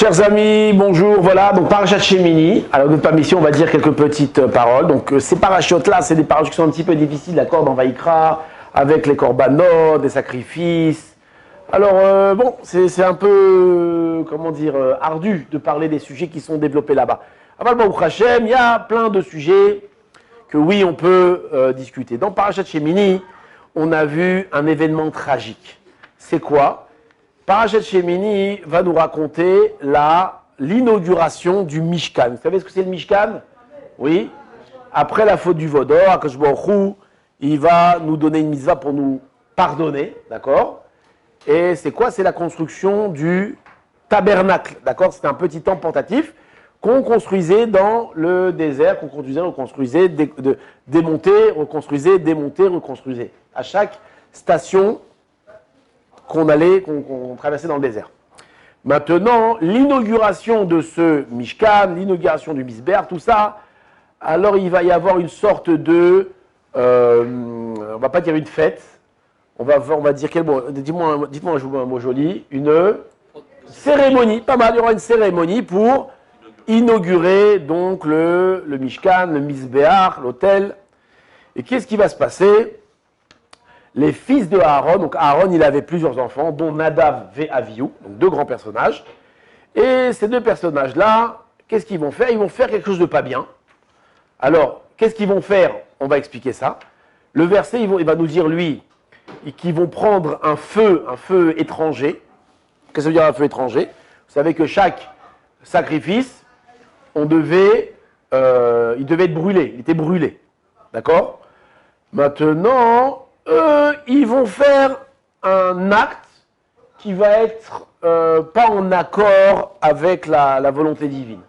Chers amis, bonjour, voilà, donc Parashat Shemini. Alors notre mission, on va dire quelques petites paroles. Donc ces parachutes-là, c'est des parachutes qui sont un petit peu difficiles, d'accord, dans Vaïkra, avec les korbanot, des sacrifices. Alors bon, c'est un peu, comment dire, ardu de parler des sujets qui sont développés là-bas. Avant Baruch Hashem, il y a plein de sujets que oui, on peut discuter. Dans Parashat Shemini, on a vu un événement tragique. C'est quoi ? Parashat Shemini va nous raconter l'inauguration du Mishkan. Vous savez ce que c'est le Mishkan? Oui. Après la faute du Vaudor, Akadosh Baruch Hu, il va nous donner une mitzvah pour nous pardonner, d'accord? Et c'est quoi? C'est la construction du tabernacle, d'accord? C'est un petit temple portatif qu'on construisait dans le désert, qu'on reconstruisait, démontait, reconstruisait, démontait, reconstruisait. À chaque station qu'on traversait dans le désert. Maintenant, l'inauguration de ce Mishkan, l'inauguration du Misber, tout ça, alors il va y avoir une sorte de, on va pas dire une fête, on va dire quel mot, dites-moi un mot joli, une cérémonie, pas mal, il y aura une cérémonie pour inaugurer donc le Mishkan, le Misbéach, l'autel. Et qu'est-ce qui va se passer? Les fils de Aaron, donc Aaron il avait plusieurs enfants, dont Nadav et Avihu, donc deux grands personnages. Et ces deux personnages-là, qu'est-ce qu'ils vont faire? Ils vont faire quelque chose de pas bien. Alors, qu'est-ce qu'ils vont faire? On va expliquer ça. Le verset, il va nous dire, lui, qu'ils vont prendre un feu étranger. Qu'est-ce que ça veut dire un feu étranger? Vous savez que chaque sacrifice, il devait être brûlé, il était brûlé. D'accord? Maintenant, ils vont faire un acte qui va être pas en accord avec la volonté divine.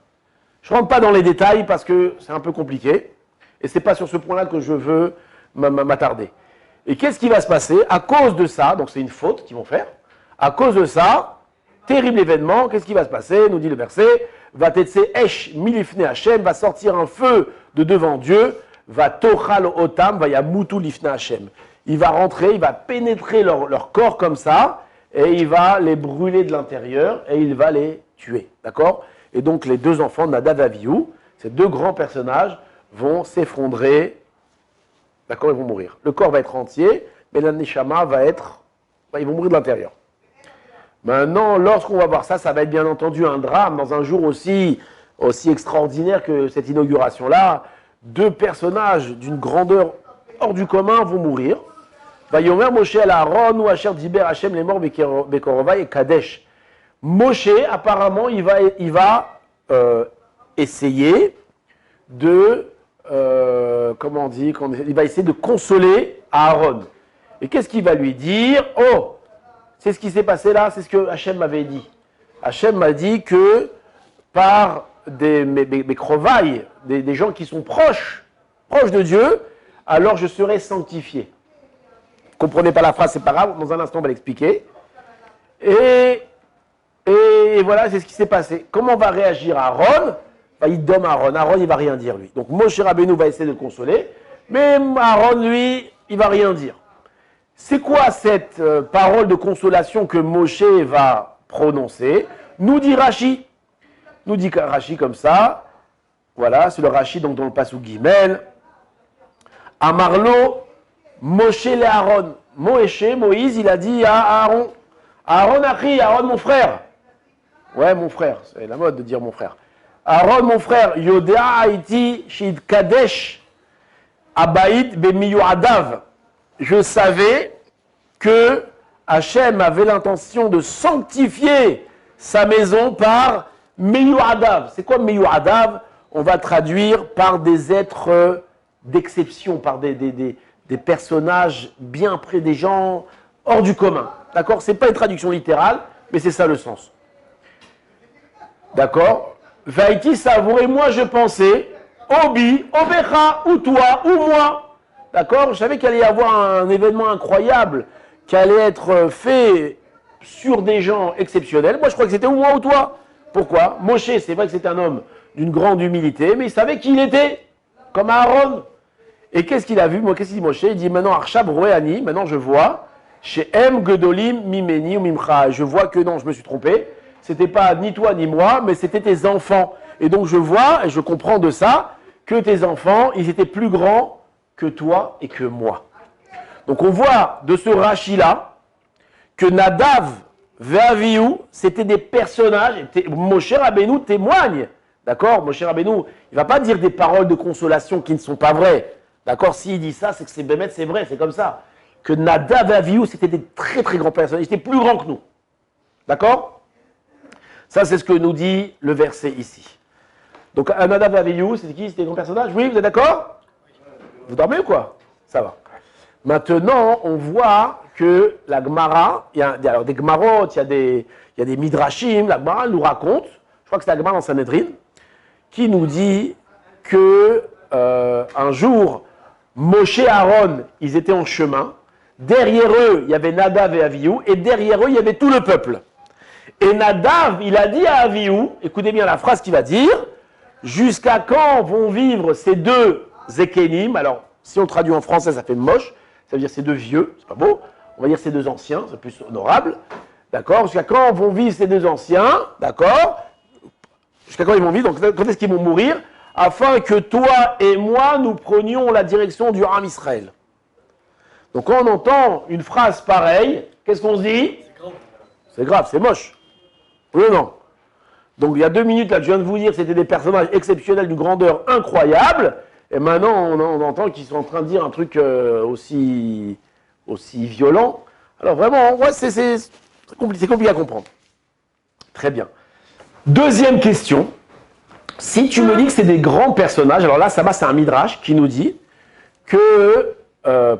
Je ne rentre pas dans les détails parce que c'est un peu compliqué et ce n'est pas sur ce point-là que je veux m'attarder. Et qu'est-ce qui va se passer? À cause de ça, donc c'est une faute qu'ils vont faire, à cause de ça, terrible événement, qu'est-ce qui va se passer? Nous dit le verset, va tetse esh milifne Hashem, va sortir un feu de devant Dieu, va tochal otam, va yamutu lifne Hashem. Il va rentrer, il va pénétrer leur corps comme ça, et il va les brûler de l'intérieur, et il va les tuer. D'accord? Et donc les deux enfants, Nadav et Avihu, ces deux grands personnages, vont s'effondrer. D'accord? Ils vont mourir. Le corps va être entier, mais la neshama ils vont mourir de l'intérieur. Maintenant, lorsqu'on va voir ça, ça va être bien entendu un drame, dans un jour aussi extraordinaire que cette inauguration-là. Deux personnages d'une grandeur hors du commun vont mourir. Vayomer Moshe al Aaron ou Asher Diber Hashem les morts Bekorova et Kadesh. Moshe, apparemment, il va essayer de, il va essayer de consoler Aaron. Et qu'est-ce qu'il va lui dire? Oh, c'est ce qui s'est passé là, c'est ce que Hashem m'avait dit. Hashem m'a dit que par mes crevailles, des gens qui sont proches de Dieu, alors je serai sanctifié. Vous ne comprenez pas la phrase, c'est pas grave, dans un instant on va l'expliquer. Et voilà, c'est ce qui s'est passé. Comment va réagir Aaron? Il domme Aaron. Aaron, il ne va rien dire, lui. Donc Moshe Rabbeinu va essayer de le consoler, mais Aaron, lui, il ne va rien dire. C'est quoi cette parole de consolation que Moshe va prononcer? Nous dit Rashi. Nous dit Rashi comme ça. Voilà, c'est le Rashi donc dans le Pasuk Gimel. Amarlo, Moshe le Aaron. Moïse, il a dit à Aaron. Aaron Achi, Aaron mon frère. Ouais, mon frère, c'est la mode de dire mon frère. Aaron mon frère, Yodea Haïti Shid Kadesh Abaïd Bemiyuadav. Je savais que Hachem avait l'intention de sanctifier sa maison par Meyuadav. C'est quoi Meyuadav? On va traduire par des êtres d'exception, par des personnages bien près des gens, hors du commun. D'accord? Ce n'est pas une traduction littérale, mais c'est ça le sens. D'accord? Vaïti savouré, moi je pensais, Obi, Obecha, ou toi, ou moi. D'accord? Je savais qu'il allait y avoir un événement incroyable qui allait être fait sur des gens exceptionnels. Moi je crois que c'était ou moi ou toi. Pourquoi? Moshe, c'est vrai que c'est un homme d'une grande humilité, mais il savait qui il était, comme Aaron. Et qu'est-ce qu'il a vu? Qu'est-ce qu'il dit Moshe? Il dit maintenant Arshab Roéani, maintenant je vois, chez M Gedolim Mimeni ou Mimcha. Je vois que non, je me suis trompé. c'était pas ni toi ni moi, mais c'était tes enfants. Et donc je vois et je comprends de ça que tes enfants, ils étaient plus grands que toi et que moi. Donc on voit de ce Rashi-là que Nadav et Avihu, c'était des personnages. Moshe Rabbeinu témoigne. D'accord? Moshe Rabbeinu, il ne va pas dire des paroles de consolation qui ne sont pas vraies. D'accord? S'il dit ça, c'est que c'est Bémet, c'est vrai, c'est comme ça. Que Nadav et Avihu, c'était des très très grands personnages. Ils étaient plus grands que nous. D'accord? Ça, c'est ce que nous dit le verset ici. Donc Nadav et Avihu, c'était qui? C'était des grands personnages? Oui, vous êtes d'accord? Vous dormez ou quoi? Ça va. Maintenant, on voit que la Gemara, il y a alors des Gemarot, il y a des Midrashim, la Gemara nous raconte, je crois que c'est la Gemara dans Sanhedrin, qui nous dit que un jour, Moshe et Aaron, ils étaient en chemin, derrière eux, il y avait Nadav et Avihu, et derrière eux, il y avait tout le peuple. Et Nadav, il a dit à Avihu, écoutez bien la phrase qu'il va dire, jusqu'à quand vont vivre ces deux Zekenim? Alors, si on traduit en français, ça fait moche. Ça veut dire ces deux vieux, c'est pas beau. On va dire ces deux anciens, c'est plus honorable. D'accord? Jusqu'à quand vont vivre ces deux anciens? D'accord? Jusqu'à quand ils vont vivre? Donc, quand est-ce qu'ils vont mourir? Afin que toi et moi, nous prenions la direction du Ham Israël. Donc, quand on entend une phrase pareille, qu'est-ce qu'on se dit? C'est grave, c'est moche. Oui ou non? Donc, il y a 2 minutes, là, je viens de vous dire que c'était des personnages exceptionnels d'une grandeur incroyable. Et maintenant, on entend qu'ils sont en train de dire un truc aussi violent. Alors vraiment, ouais, c'est compliqué à comprendre. Très bien. Deuxième question. Si tu me dis que c'est des grands personnages, alors là, ça va, c'est un midrash qui nous dit que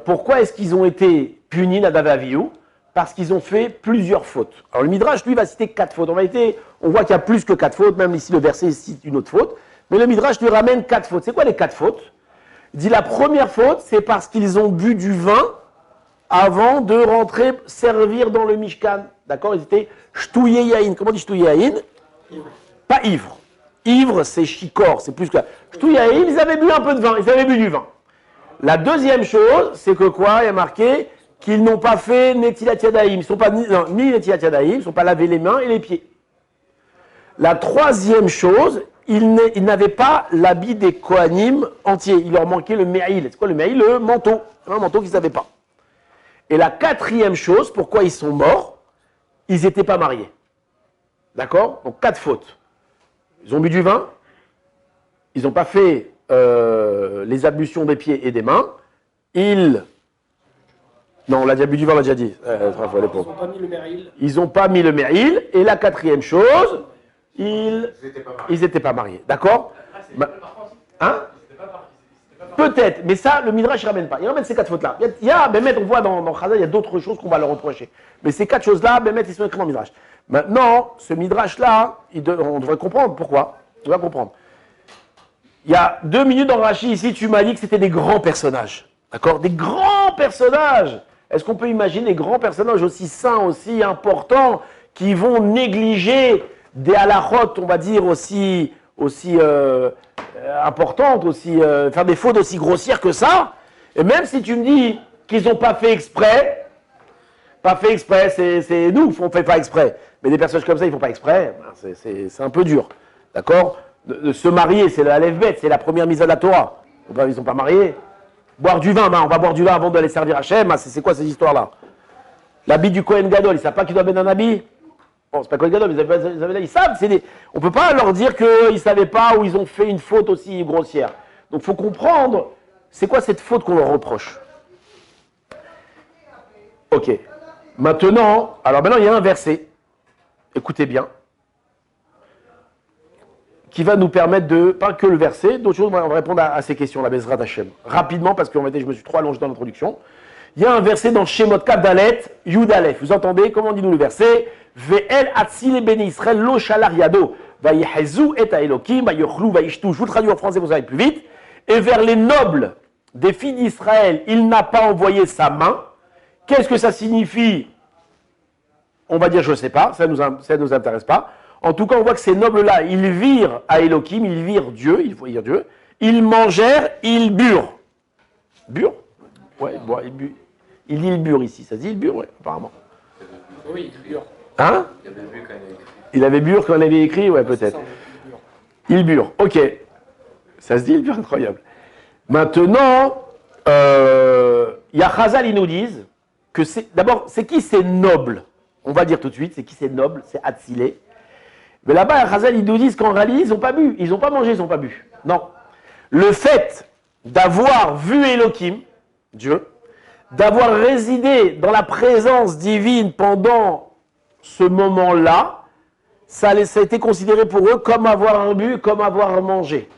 pourquoi est-ce qu'ils ont été punis, Nadav et Avihu? Parce qu'ils ont fait plusieurs fautes. Alors le midrash, lui, va citer 4 fautes. On voit qu'il y a plus que 4 fautes, même ici le verset cite une autre faute. Mais le Midrash lui ramène 4 fautes. C'est quoi les 4 fautes? Il dit la première faute, c'est parce qu'ils ont bu du vin avant de rentrer servir dans le Mishkan. D'accord? Ils étaient shtouye yahin. Comment on dit shtouye yahin? Pas ivre. Ivre, c'est shikor, c'est plus que... Shtouye yahin, ils avaient bu un peu de vin, ils avaient bu du vin. La deuxième chose, c'est que quoi? Il y a marqué qu'ils n'ont pas fait netilat yadayim. Ils ne sont pas ni netilat yadayim, ils ne sont pas lavé les mains et les pieds. La troisième chose, ils n'avaient pas l'habit des Kohanim entier. Il leur manquait le me'il. C'est quoi le me'il? Le manteau. Un manteau qu'ils n'avaient pas. Et la quatrième chose, pourquoi ils sont morts, ils n'étaient pas mariés. D'accord? Donc 4 fautes. Ils ont bu du vin. Ils n'ont pas fait les ablutions des pieds et des mains. Non, on l'a déjà bu du vin, on l'a déjà dit. Ils n'ont pas mis le me'il. Ils n'ont pas mis le me'il. Et la quatrième chose... Ils n'étaient pas mariés, d'accord? Hein? Peut-être, mais ça, le Midrash ne ramène pas. Il ramène ces 4 fautes-là. Bémet, on voit dans Chazal, il y a d'autres choses qu'on va leur reprocher. Mais ces 4 choses-là, Bémet, ils sont écrits dans le Midrash. Maintenant, ce Midrash-là, on devrait comprendre pourquoi. On va comprendre. Il y a 2 minutes dans Rashi, ici, tu m'as dit que c'était des grands personnages. D'accord? Des grands personnages. Est-ce qu'on peut imaginer des grands personnages aussi saints, aussi importants, qui vont négliger des halachot, on va dire, aussi importantes, faire des fautes aussi grossières que ça. Et même si tu me dis qu'ils n'ont pas fait exprès, c'est nous, on ne fait pas exprès. Mais des personnages comme ça, ils ne font pas exprès, c'est un peu dur. D'accord? De se marier, c'est la Aleph-Bet, c'est la première mise à la Torah. Ils ne sont pas mariés. Boire du vin, on va boire du vin avant d'aller servir Hachem, c'est quoi ces histoires-là? L'habit du Kohen Gadol, ils ne savent pas qu'il doit mettre un habit? Bon, c'est pas Kohen Gadol, mais ils savent. On ne peut pas leur dire qu'ils ne savaient pas ou ils ont fait une faute aussi grossière. Donc il faut comprendre, c'est quoi cette faute qu'on leur reproche? Ok. Maintenant, il y a un verset, écoutez bien, qui va nous permettre de, pas que le verset, d'autres choses, on va répondre à ces questions, la Bezrat Hashem. Rapidement, parce que je me suis trop allongé dans l'introduction. Il y a un verset dans Shemot Kavdalet, Yud Aleph. Vous entendez? Comment dit-nous le verset? Ve'el atzile ben Israël lo shalar yado, vayehezu et Elokim, vayochlu, vayishtu. Je vous le traduis en français, vous allez plus vite. Et vers les nobles des filles d'Israël, il n'a pas envoyé sa main. Qu'est-ce que ça signifie? On va dire, je ne sais pas, ça ne nous intéresse pas. En tout cas, on voit que ces nobles-là, ils virent à Elokim, ils virent Dieu, il faut dire Dieu. Ils mangèrent, ils burent. Burent? Ouais, bon, ils burent ici. Ça se dit ils burent, ouais, apparemment. Oui, ils burent. Hein? Il avait bu quand il avait écrit, ouais, peut-être. Il bure, ok. Ça se dit, il bure, incroyable. Maintenant, il y a Chazal, ils nous disent que c'est. D'abord, c'est qui c'est noble? On va dire tout de suite, c'est qui c'est noble? C'est Hatzilé. Mais là-bas, Chazal, ils nous disent qu'en réalité, ils n'ont pas bu, ils n'ont pas mangé, ils n'ont pas bu. Non. Le fait d'avoir vu Elohim, Dieu, d'avoir résidé dans la présence divine pendant ce moment-là, ça a été considéré pour eux comme avoir bu, comme avoir mangé.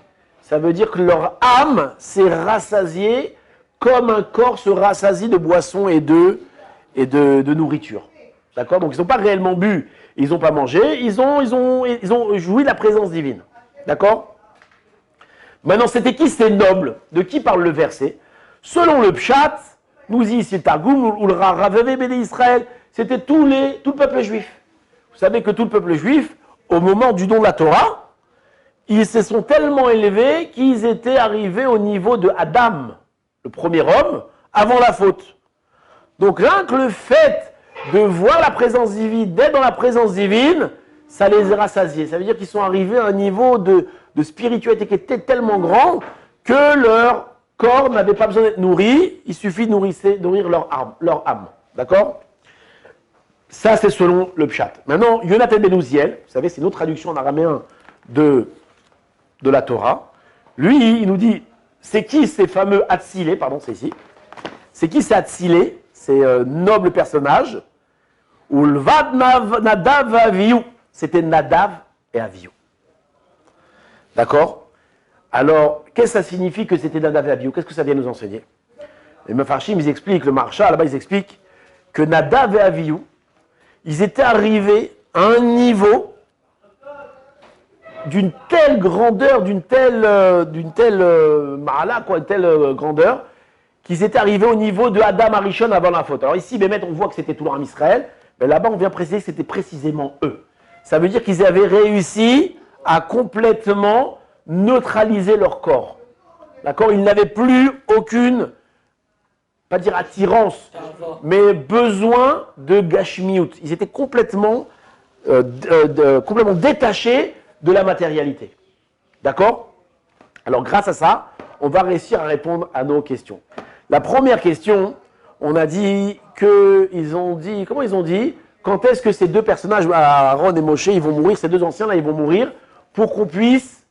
Ça veut dire que leur âme s'est rassasiée comme un corps se rassasie de boissons et de nourriture. D'accord? Donc ils n'ont pas réellement bu, ils n'ont pas mangé, ils ont joui de la présence divine. D'accord? Maintenant, c'était qui ces nobles? De qui parle le verset? Selon le Pshat, nous dit ici le Targum, ou le Ravavé Béné Israël, c'était tout le peuple juif. Vous savez que tout le peuple juif, au moment du don de la Torah, ils se sont tellement élevés qu'ils étaient arrivés au niveau de Adam, le premier homme, avant la faute. Donc rien que le fait de voir la présence divine, d'être dans la présence divine, ça les a rassasiés. Ça veut dire qu'ils sont arrivés à un niveau de spiritualité qui était tellement grand que leur corps n'avait pas besoin d'être nourri, il suffit de nourrir leur âme. D'accord? Ça, c'est selon le Pshat. Maintenant, Yonatan ben Uziel, vous savez, c'est une autre traduction en araméen de la Torah. Lui, il nous dit, c'est qui ces fameux Hatzilé, pardon, c'est ici. C'est qui ces Hatzilé, ces nobles personnages? Ulvad Nadav Aviou. C'était Nadav et Aviou. D'accord? Alors, qu'est-ce que ça signifie que c'était Nadav et Aviou? Qu'est-ce que ça vient nous enseigner? Les Mefarshim, ils expliquent, le Marsha, là-bas, ils expliquent que Nadav et Aviou, ils étaient arrivés à un niveau d'une telle grandeur, d'une telle ma'ala, quoi, une telle grandeur, qu'ils étaient arrivés au niveau de Adam Arishon avant la faute. Alors ici, Bémet, on voit que c'était tout l'Am Israël, mais là-bas, on vient préciser que c'était précisément eux. Ça veut dire qu'ils avaient réussi à complètement neutraliser leur corps. D'accord? Ils n'avaient plus aucune, pas dire attirance, mais besoin de gashmiut. Ils étaient complètement détachés de la matérialité. D'accord? Alors grâce à ça, on va réussir à répondre à nos questions. La première question, on a dit qu'ils ont dit, comment ils ont dit, quand est-ce que ces deux personnages, Aaron et Moshe, ils vont mourir, ces deux anciens-là, ils vont mourir, pour qu'on puisse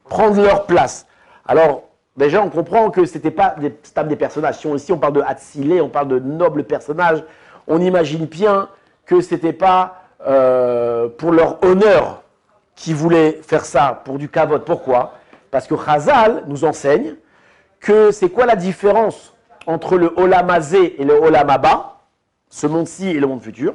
prendre leur place. Alors, déjà, on comprend que ce n'était pas des personnages. Si ici, on parle de Hatzilé, on parle de nobles personnages, on imagine bien que ce n'était pas pour leur honneur qu'ils voulaient faire ça, pour du kavod. Pourquoi? Parce que Chazal nous enseigne que c'est quoi la différence entre le Olam Hazé et le Olam Haba, ce monde-ci et le monde futur?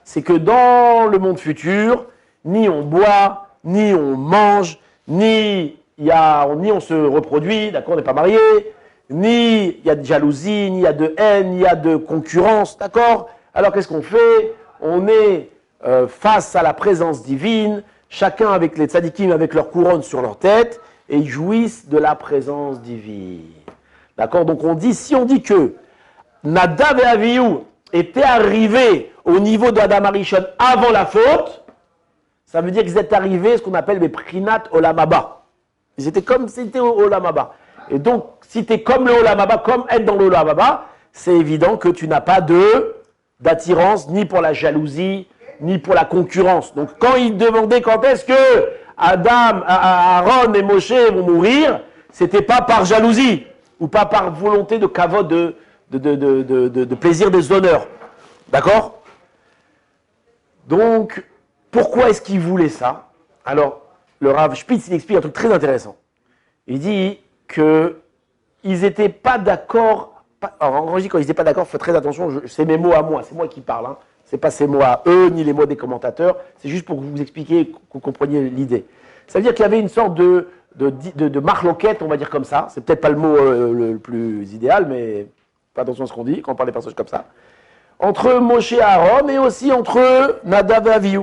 C'est que dans le monde futur, ni on boit, ni on mange, ni on se reproduit, d'accord, on n'est pas marié, ni il y a de jalousie, ni il y a de haine, ni il y a de concurrence, d'accord? Alors qu'est-ce qu'on fait? On est face à la présence divine, chacun avec les tzadikim avec leur couronne sur leur tête, et ils jouissent de la présence divine. D'accord? Donc si on dit que Nadav et Avihu étaient arrivés au niveau d'Adam Arishon avant la faute, ça veut dire qu'ils étaient arrivés à ce qu'on appelle les Prinat Olam Haba. Ils étaient comme si c'était au Olam Haba. Et donc, si tu es comme le Olam Haba, comme être dans le Olam Haba, c'est évident que tu n'as pas d'attirance ni pour la jalousie, ni pour la concurrence. Donc, quand ils demandaient quand est-ce que Aaron et Moshe vont mourir, c'était pas par jalousie ou pas par volonté de kavod, de plaisir, des honneurs. D'accord? Donc, pourquoi est-ce qu'ils voulaient ça? Alors, le Rav Spitz, il explique un truc très intéressant. Il dit qu'ils n'étaient pas d'accord. Alors, quand je dis quand ils n'étaient pas d'accord, faites très attention, c'est mes mots à moi, c'est moi qui parle. Hein. Ce n'est pas ces mots à eux, ni les mots des commentateurs. C'est juste pour vous expliquer, que vous compreniez l'idée. Ça veut dire qu'il y avait une sorte de marloquette, on va dire comme ça. C'est peut-être pas le mot le plus idéal, mais faites attention à ce qu'on dit quand on parle des personnages comme ça. Entre Moshe et Aaron, et aussi entre Nadav et Avihu.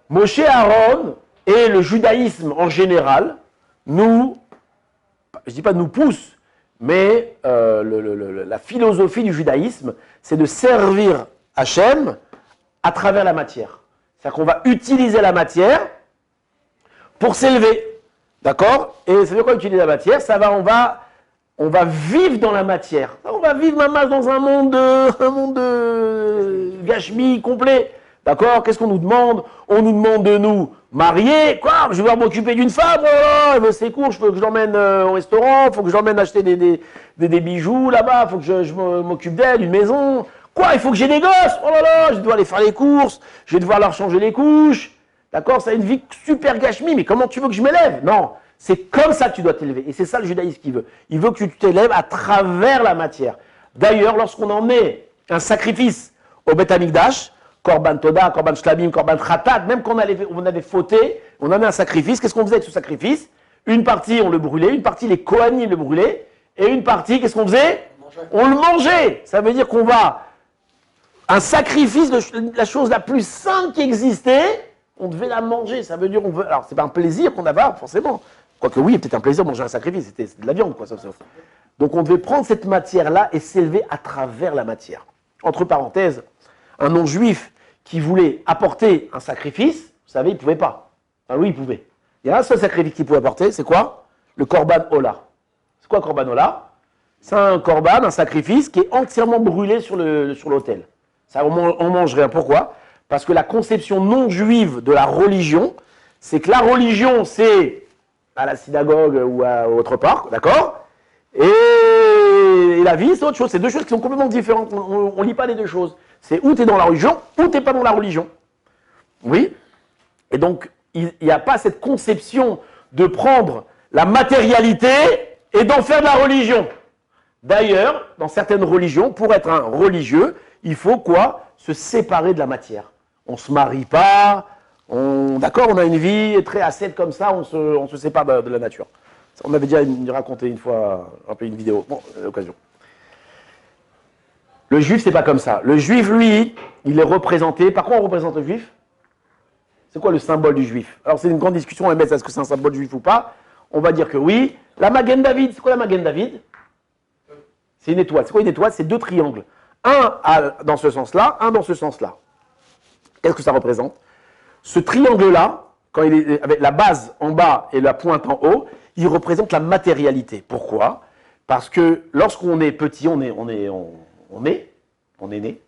Moshe et Aaron et le judaïsme en général je ne dis pas nous pousse, mais la philosophie du judaïsme, c'est de servir Hachem à travers la matière. C'est-à-dire qu'on va utiliser la matière pour s'élever. D'accord? Et ça veut dire quoi utiliser la matière? On va vivre dans la matière. On va vivre mamage dans un monde de gashmi complet. D'accord? Qu'est-ce qu'on nous demande? On nous demande de nous marier. Quoi? Je vais devoir m'occuper d'une femme. Oh là, elle veut ses cours. Je veux que je l'emmène au restaurant. Il faut que je l'emmène acheter des bijoux là-bas. Il faut que je m'occupe d'elle, une maison. Quoi? Il faut que j'ai des gosses. Oh là là, je vais devoir aller faire les courses. Je vais devoir leur changer les couches. D'accord? Ça a une vie super gashmi. Mais comment tu veux que je m'élève? Non. C'est comme ça que tu dois t'élever. Et c'est ça le judaïsme qu'il veut. Il veut que tu t'élèves à travers la matière. D'ailleurs, lorsqu'on en met un sacrifice au Beth Amikdash, Korban Toda, Korban Shlamim, Korban Khatat, même quand on avait fauté, on en met un sacrifice. Qu'est-ce qu'on faisait avec ce sacrifice? Une partie, on le brûlait. Une partie, les Kohanim le brûlaient. Et une partie, qu'est-ce qu'on faisait? On le mangeait. Ça veut dire qu'on va... Un sacrifice, la chose la plus sainte qui existait, on devait la manger. Ça veut dire on veut... Alors, c'est pas un plaisir qu'on avait, forcément. Quoique oui, peut-être un plaisir de manger un sacrifice. C'était de la viande, quoi. Sauf. Donc, on devait prendre cette matière-là et s'élever à travers la matière. Entre parenthèses, un non-juif qui voulait apporter un sacrifice, vous savez, il ne pouvait pas. Enfin, oui, il pouvait. Il y a un seul sacrifice qu'il pouvait apporter, c'est quoi? Le Korban Ola. C'est quoi Korban Ola? C'est un Korban, un sacrifice qui est entièrement brûlé sur l'autel. Ça, on mange rien. Pourquoi? Parce que la conception non juive de la religion, c'est que la religion, c'est à la synagogue ou autre part, d'accord? Et la vie, c'est autre chose. C'est deux choses qui sont complètement différentes. On ne lit pas les deux choses. C'est ou tu es dans la religion, ou tu n'es pas dans la religion. Oui? Et donc, il n'y a pas cette conception de prendre la matérialité et d'en faire de la religion. D'ailleurs, dans certaines religions, pour être un religieux, il faut quoi? Se séparer de la matière. On ne se marie pas, d'accord, on a une vie très ascète comme ça, on se sépare de la nature. On avait déjà raconté une fois un peu une vidéo. Bon, l'occasion. Le juif, c'est pas comme ça. Le juif, lui, il est représenté. Par quoi on représente le juif? C'est quoi le symbole du juif? Alors, c'est une grande discussion, est-ce que c'est un symbole juif ou pas? On va dire que oui. La Magen David, c'est quoi la Magen David? C'est une étoile. C'est quoi une étoile? C'est deux triangles. Un dans ce sens-là, un dans ce sens-là. Qu'est-ce que ça représente? Ce triangle-là, quand il est avec la base en bas et la pointe en haut, il représente la matérialité. Pourquoi? Parce que lorsqu'on est petit, on est né,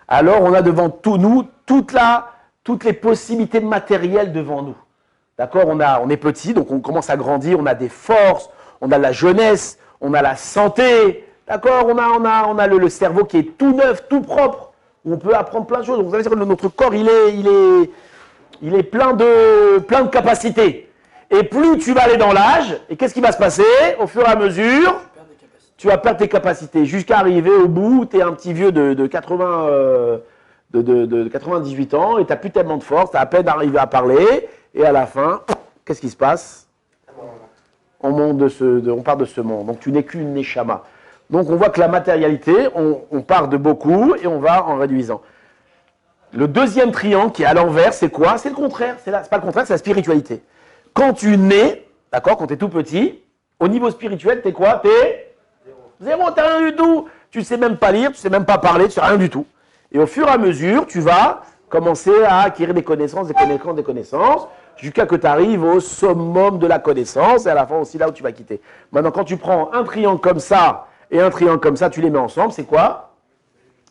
alors on a devant nous toutes les possibilités matérielles devant nous. D'accord? On est petit, donc on commence à grandir, on a des forces, on a la jeunesse, on a la santé. D'accord? On a le cerveau qui est tout neuf, tout propre, où on peut apprendre plein de choses. Donc, vous allez dire que notre corps, il est plein de capacités. Et plus tu vas aller dans l'âge, et qu'est-ce qui va se passer? Au fur et à mesure, tu vas perdre tes capacités. Jusqu'à arriver au bout, tu es un petit vieux de 98 ans, et tu n'as plus tellement de force, tu as à peine arrivé à parler, et à la fin, qu'est-ce qui se passe? On part de ce monde. Donc tu n'es qu'une neshama. Donc on voit que la matérialité, on part de beaucoup et on va en réduisant. Le deuxième triangle qui est à l'envers, c'est quoi? C'est le contraire. C'est pas le contraire, c'est la spiritualité. Quand tu nais, d'accord, quand tu es tout petit, au niveau spirituel, t'es quoi? T'es zéro, t'es rien du tout. Tu sais même pas lire, tu sais même pas parler, tu sais rien du tout. Et au fur et à mesure, tu vas commencer à acquérir des connaissances, jusqu'à que tu arrives au summum de la connaissance, et à la fin aussi là où tu vas quitter. Maintenant, quand tu prends un triangle comme ça, et un triangle comme ça, tu les mets ensemble, c'est quoi?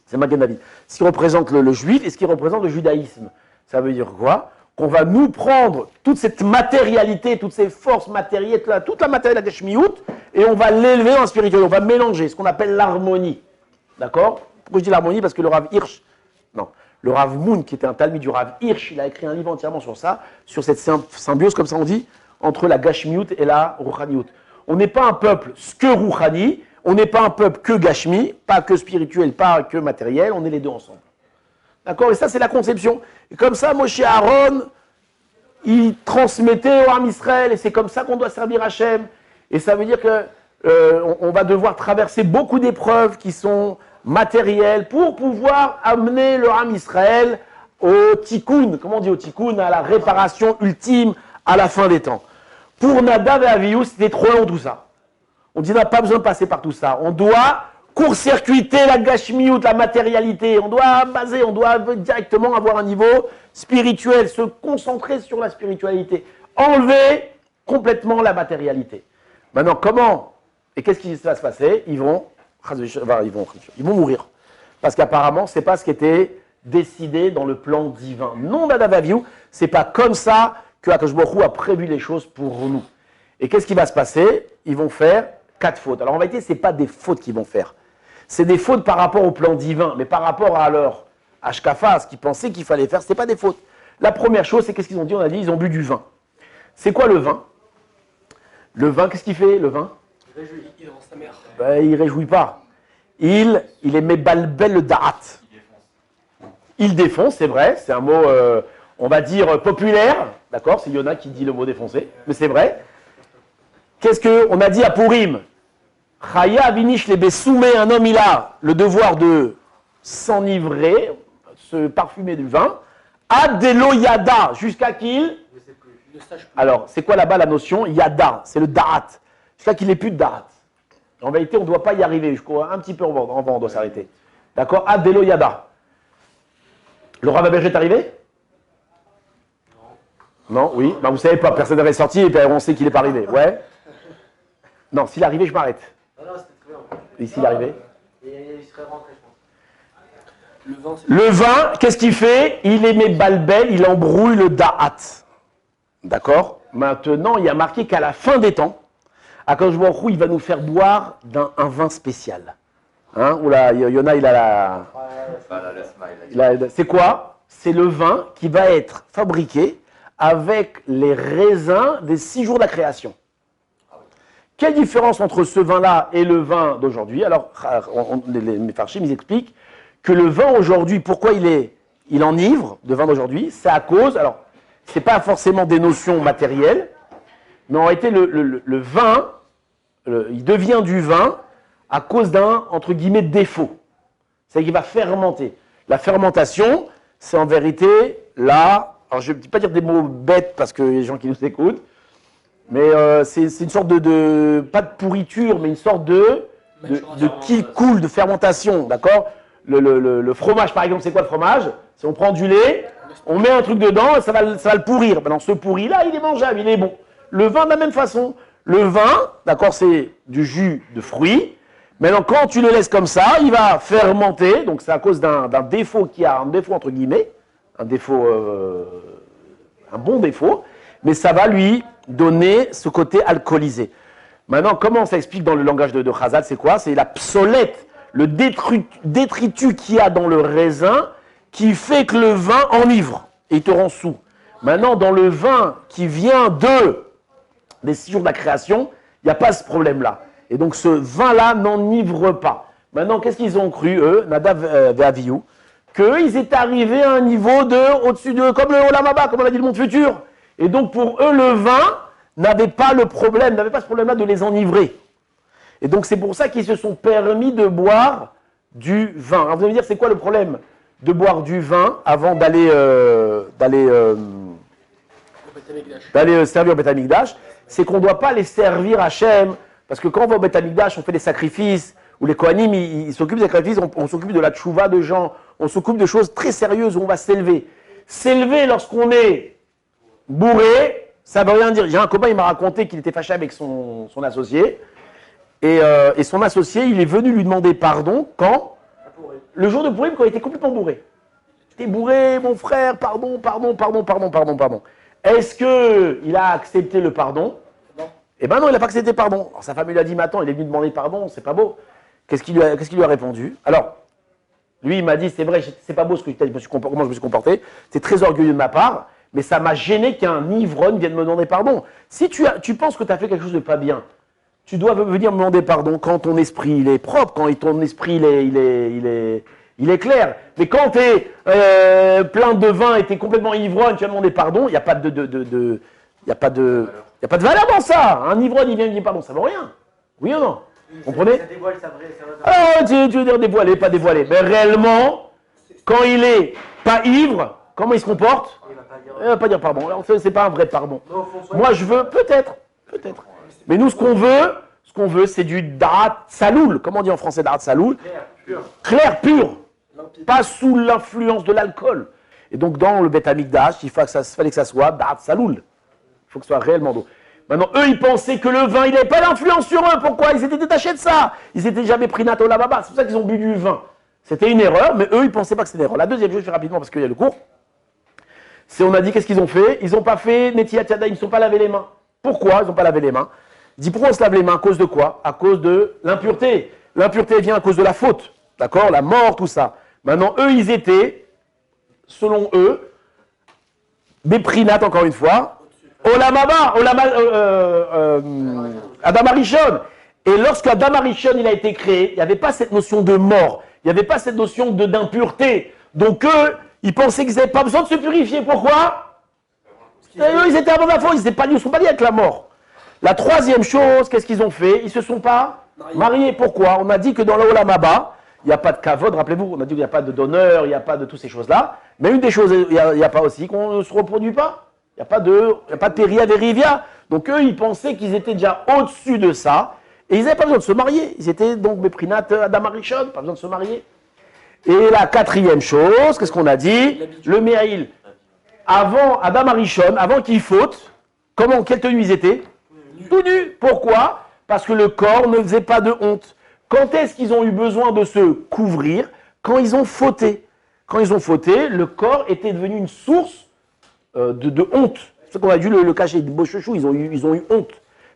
C'est Magen David. Ce qui représente le juif et ce qui représente le judaïsme. Ça veut dire quoi? Qu'on va nous prendre toute cette matérialité, toutes ces forces matérielles, toute la matérialité de la Geshmiout, et on va l'élever en spirituel. On va mélanger ce qu'on appelle l'harmonie. D'accord? Pourquoi je dis l'harmonie? Parce que le Rav Hirsch, le Rav Moon, qui était un talmide du Rav Hirsch, il a écrit un livre entièrement sur ça, sur cette symbiose, comme ça on dit, entre la Gashmiout et la Rouhaniout. On n'est pas un peuple que Rouhani, on n'est pas un peuple que Gashmi, pas que spirituel, pas que matériel, on est les deux ensemble. D'accord? Et ça, c'est la conception. Et comme ça, Moshe Aaron, il transmettait au Ham Israël, et c'est comme ça qu'on doit servir Hachem. Et ça veut dire qu'on va devoir traverser beaucoup d'épreuves qui sont matérielles pour pouvoir amener le Ham Israël au tikkun. Comment on dit au tikkun? À la réparation ultime à la fin des temps. Pour Nadav et Avihu, c'était trop long tout ça. On dit, on n'a pas besoin de passer par tout ça. On doit court-circuiter la gashmiout, la matérialité. On doit directement avoir un niveau spirituel, se concentrer sur la spiritualité. Enlever complètement la matérialité. Maintenant, comment et qu'est-ce qui va se passer? Ils vont mourir. Parce qu'apparemment, ce n'est pas ce qui était décidé dans le plan divin. Non, Nadavaviou, ce n'est pas comme ça que Akadosh Baruch Hu a prévu les choses pour nous. Et qu'est-ce qui va se passer? Ils vont faire 4 fautes. Alors en vérité, ce n'est pas des fautes qu'ils vont faire. C'est des fautes par rapport au plan divin, mais par rapport à leur Ashkafa, ce qu'ils pensaient qu'il fallait faire, ce n'est pas des fautes. La première chose, c'est qu'est-ce qu'ils ont dit? On a dit ils ont bu du vin. C'est quoi le vin? Le vin, qu'est-ce qu'il fait, le vin? Il réjouit, il rend sa mère. Ben, il ne réjouit pas. Il est mebalbel le da'at. Il défonce, c'est vrai, c'est un mot, on va dire, populaire. D'accord, c'est Yona qui dit le mot défoncer, mais c'est vrai. Qu'est-ce qu'on a dit à Purim? Chaya vinish les bessoumé, un homme il a le devoir de s'enivrer, se parfumer du vin, adelo yada, jusqu'à qu'il... Alors, c'est quoi là-bas la notion? Yada, c'est le da'at, jusqu'à qu'il n'ait plus de da'at. En vérité, on ne doit pas y arriver, je crois, un petit peu en vent, on doit s'arrêter. D'accord, adelo yada. Le Rav Abergé est arrivé? Non, oui, bah, vous savez pas, personne n'est sorti et puis on sait qu'il n'est pas arrivé, ouais. Non, s'il est arrivé, je m'arrête. Non, c'était très bien. Et s'il est arrivé? Il serait rentré, je pense. Le vin, qu'est-ce qu'il fait? Il émet balbel, il embrouille le da'at. D'accord? Maintenant, il y a marqué qu'à la fin des temps, Akadosh Baruch Hu, il va nous faire boire un vin spécial. Hein? Oula, Yona, il a la... C'est quoi? C'est le vin qui va être fabriqué avec les raisins des 6 jours de la création. Quelle différence entre ce vin-là et le vin d'aujourd'hui? Alors, les Mefarshim, ils expliquent que le vin aujourd'hui, pourquoi il enivre, le vin d'aujourd'hui? C'est à cause, alors, ce n'est pas forcément des notions matérielles, mais en réalité, le vin, il devient du vin à cause d'un, entre guillemets, défaut. C'est qu'il va fermenter. La fermentation, c'est en vérité, là, alors je ne vais pas dire des mots bêtes parce qu'il y a des gens qui nous écoutent, mais c'est une sorte pas de pourriture, mais une sorte de qui coule, de fermentation, d'accord? Le fromage, par exemple, c'est quoi le fromage? C'est on prend du lait, on met un truc dedans et ça va le pourrir. Maintenant, ce pourri-là, il est mangeable, il est bon. Le vin, de la même façon. Le vin, d'accord, c'est du jus de fruits. Maintenant, quand tu le laisses comme ça, il va fermenter. Donc, c'est à cause d'un défaut qui a un défaut, entre guillemets, un défaut, un bon défaut, mais ça va lui donner ce côté alcoolisé. Maintenant, comment ça explique dans le langage de Chazal? C'est quoi? C'est la psolète, le détritus qu'il y a dans le raisin qui fait que le vin enivre et il te rend saoul. Maintenant, dans le vin qui vient des 6 jours de la création, il n'y a pas ce problème-là. Et donc, ce vin-là n'enivre pas. Maintenant, qu'est-ce qu'ils ont cru, eux, Nadav et Avihu? Qu'eux, ils étaient arrivés à un niveau au-dessus de, comme le Olam Haba, comme on a dit, le monde futur. Et donc, pour eux, le vin n'avait pas ce problème-là de les enivrer. Et donc, c'est pour ça qu'ils se sont permis de boire du vin. Alors, vous allez me dire, c'est quoi le problème de boire du vin avant d'aller servir au Beth Amikdash? C'est qu'on ne doit pas les servir à Hachem. Parce que quand on va au Beth Amikdash, on fait des sacrifices, où les Kohanim, ils s'occupent des sacrifices, on s'occupe de la tchouva de gens, on s'occupe de choses très sérieuses où on va s'élever. S'élever lorsqu'on est bourré, ça ne veut rien dire. J'ai un copain, il m'a raconté qu'il était fâché avec son associé. Et son associé, il est venu lui demander pardon quand? Le jour de Purim, quand il était complètement bourré. T'es bourré, mon frère, pardon. Est-ce qu'il a accepté le pardon? Eh bien non, il n'a pas accepté pardon. Alors sa femme lui a dit, mais attends, il est venu demander pardon, c'est pas beau. Qu'est-ce qu'il lui a répondu? Alors, lui, il m'a dit, c'est vrai, c'est pas beau ce que tu as dit, comment je me suis comporté, c'est très orgueilleux de ma part, mais ça m'a gêné qu'un ivrogne vienne me demander pardon. Si tu penses que tu as fait quelque chose de pas bien, tu dois venir me demander pardon quand ton esprit il est propre, quand ton esprit il est clair. Mais quand tu es plein de vin et tu es complètement ivrogne, tu vas demander pardon, il n'y a pas de valeur dans ça. Un ivrogne, il vient me dire pardon, ça vaut rien. Oui ou non? Vous comprenez? Ça dévoile, ça vrai. Alors, tu veux dire dévoiler, pas dévoiler. Mais réellement, quand il est pas ivre, comment il se comporte? Il va pas dire pardon. Alors, c'est pas un vrai pardon. Moi, je veux, peut-être. Mais nous, ce qu'on Ce qu'on veut, c'est du Da'at Saloul. Comment on dit en français Da'at Saloul? Clair, pur. Clair, pur. Pas sous l'influence de l'alcool. Et donc, dans le Beth Amikdash, il fallait que ça soit Da'at Saloul. Il faut que ce soit réellement d'eau. Maintenant, eux, ils pensaient que le vin, il n'avait pas d'influence sur eux. Pourquoi? Ils étaient détachés de ça. Ils n'étaient jamais pris Nato Lababa. C'est pour ça qu'ils ont bu du vin. C'était une erreur, mais eux, ils ne pensaient pas que c'était une erreur. La deuxième chose, je fais rapidement parce qu'il y a le cours. C'est, on a dit, qu'est-ce qu'ils ont fait? Ils n'ont pas fait Netilat Yadayim, ils ne se sont pas lavé les mains. Pourquoi ils n'ont pas lavé les mains? Il dit, pourquoi on se lave les mains? À cause de quoi? À cause de l'impureté. L'impureté vient à cause de la faute. D'accord? La mort, tout ça. Maintenant, eux, ils étaient, selon eux, des prinates, encore une fois, Olamaba, Adam Arishon. Et lorsque Adam Arishon il a été créé, il n'y avait pas cette notion de mort, il n'y avait pas cette notion d'impureté. Donc eux, ils pensaient qu'ils n'avaient pas besoin de se purifier. Pourquoi? Eux, ils étaient avant la faute, ils ne sont pas liés avec la mort. La troisième chose, qu'est-ce qu'ils ont fait? Ils ne se sont pas mariés. Pourquoi? On a dit que dans le Olamaba, il n'y a pas de kavod, rappelez-vous, on a dit qu'il n'y a pas d'honneur, il n'y a pas de toutes ces choses-là. Mais une des choses, il n'y a pas aussi qu'on ne se reproduit pas. Il n'y a pas de péria verivia. Donc eux, ils pensaient qu'ils étaient déjà au-dessus de ça. Et ils n'avaient pas besoin de se marier. Ils étaient donc Beprinat Adam Arishon, pas besoin de se marier. Et la quatrième chose, qu'est-ce qu'on a dit? Le Méhaïl. Avant Adam Arishon, avant qu'il faute, quelle tenue ils étaient? Tout nus. Pourquoi? Parce que le corps ne faisait pas de honte. Quand est-ce qu'ils ont eu besoin de se couvrir? Quand ils ont fauté. Quand ils ont fauté, le corps était devenu une source de honte. C'est ce qu'on a dû le cacher. Des beaux chouchous, ils ont eu honte.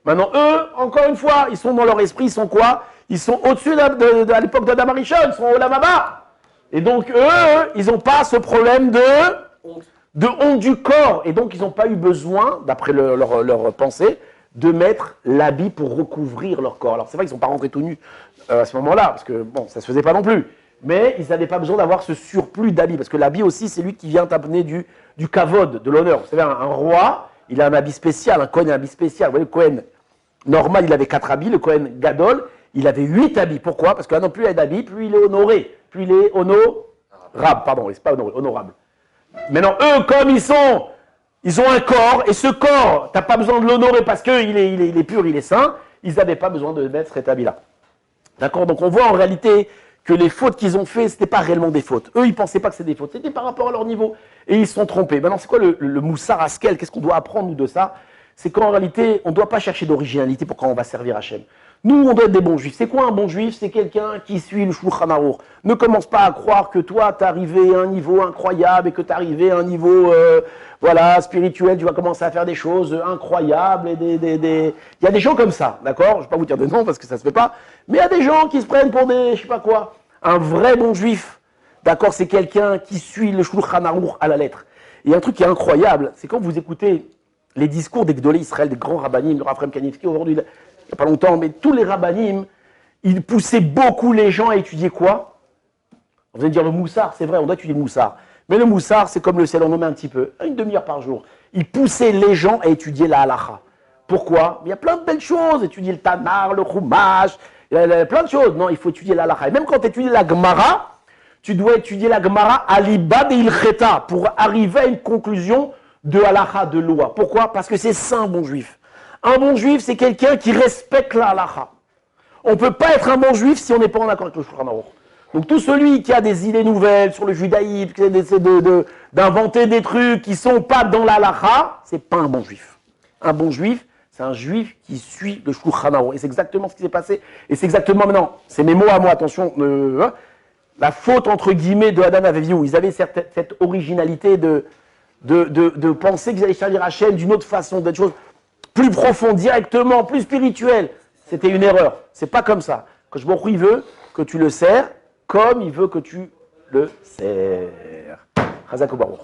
Maintenant, eux, encore une fois, ils sont dans leur esprit, ils sont quoi? Ils sont au-dessus à l'époque d'Adam Arishon, ils sont au Lamaba. Et donc, eux, ils n'ont pas ce problème de honte du corps. Et donc, ils n'ont pas eu besoin, d'après leur pensée, de mettre l'habit pour recouvrir leur corps. Alors, c'est vrai qu'ils ne sont pas rentrés tout nus à ce moment-là, parce que, bon, ça ne se faisait pas non plus. Mais ils n'avaient pas besoin d'avoir ce surplus d'habits, parce que l'habit aussi, c'est lui qui vient amener du kavod, de l'honneur. Vous savez, un roi, il a un habit spécial, un Kohen a un habit spécial. Vous voyez, le Kohen normal, il avait 4 habits, le Kohen Gadol, il avait 8 habits. Pourquoi? Parce que non plus il a d'habits, plus il est honoré, plus il est honorable. Pardon, c'est pas honoré, honorable. Maintenant, eux, comme ils ont un corps, et ce corps, tu n'as pas besoin de l'honorer parce qu'il est pur, il est saint, ils n'avaient pas besoin de mettre cet habit-là. D'accord? Donc on voit en réalité que les fautes qu'ils ont fait, ce n'était pas réellement des fautes. Eux, ils ne pensaient pas que c'était des fautes, c'était par rapport à leur niveau. Et ils se sont trompés. Maintenant, c'est quoi le moussar askel? Qu'est-ce qu'on doit apprendre, nous, de ça? C'est qu'en réalité, on ne doit pas chercher d'originalité pour quand on va servir Hachem. Nous, on doit être des bons juifs. C'est quoi un bon juif? C'est quelqu'un qui suit le Shulchan Aruch. Ne commence pas à croire que toi, tu es arrivé à un niveau incroyable et que tu es arrivé à un niveau spirituel, tu vas commencer à faire des choses incroyables. Il y a des gens comme ça, d'accord? Je ne vais pas vous dire de nom parce que ça ne se fait pas. Mais il y a des gens qui se prennent pour des, je ne sais pas quoi. Un vrai bon juif, d'accord, c'est quelqu'un qui suit le Shulchan Aruch à la lettre. Il y a un truc qui est incroyable, c'est quand vous écoutez les discours des Gdolé Israël, des grands rabbinim, le Rav Chaim Kanievski aujourd'hui, il n'y a pas longtemps, mais tous les rabbinim, ils poussaient beaucoup les gens à étudier quoi? Vous allez dire le moussard, c'est vrai, on doit étudier le moussard. Mais le moussard, c'est comme le ciel, on en met un petit peu, une demi-heure par jour. Ils poussaient les gens à étudier la halacha. Pourquoi? Il y a plein de belles choses, étudier le Tanar, le Chumash, il y a plein de choses. Non, il faut étudier la halacha. Et même quand tu étudies la Gemara, tu dois étudier la Gemara à l'ibad et ilcheta pour arriver à une conclusion de halacha, de loi. Pourquoi? Parce que c'est ça un bon juif. Un bon juif, c'est quelqu'un qui respecte la halacha. On ne peut pas être un bon juif si on n'est pas en accord avec le Shulchan Aruch. Donc tout celui qui a des idées nouvelles sur le judaïsme, qui essaie d'inventer des trucs qui ne sont pas dans la halacha, c'est pas un bon juif. Un bon juif, c'est un juif qui suit le Shulchan Aruch. Et c'est exactement ce qui s'est passé. Et c'est exactement maintenant, c'est mes mots à moi, attention, la faute entre guillemets de Adam et Avihu. Ils avaient cette originalité de penser qu'ils allaient servir Hachem d'une autre façon, d'être chose plus profonde, directement, plus spirituelle. C'était une erreur. C'est pas comme ça. Que je il veut que tu le sers comme il veut que tu le sers. Chazak ou Baruch.